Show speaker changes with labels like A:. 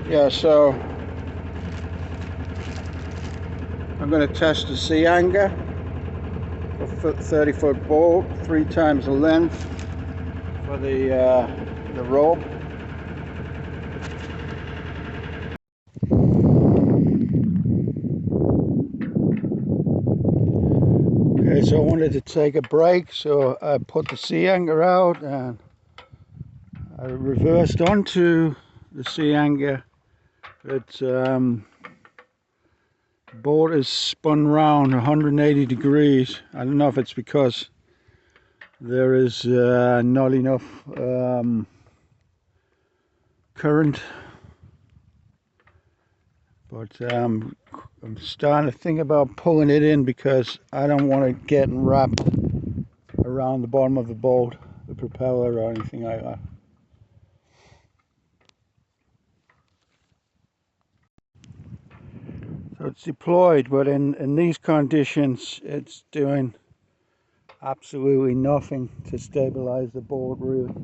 A: Yeah, so I'm going to test the sea anchor, a 30-foot bolt, 3 times the length for the rope. Okay, so I wanted to take a break, so I put the sea anchor out and I reversed onto the sea anchor. It's boat is spun round 180 degrees. I don't know if it's because there is not enough current, but I'm starting to think about pulling it in because I don't want it getting wrapped around the bottom of the boat, the propeller or anything like that. So it's deployed, but in these conditions it's doing absolutely nothing to stabilize the boat really.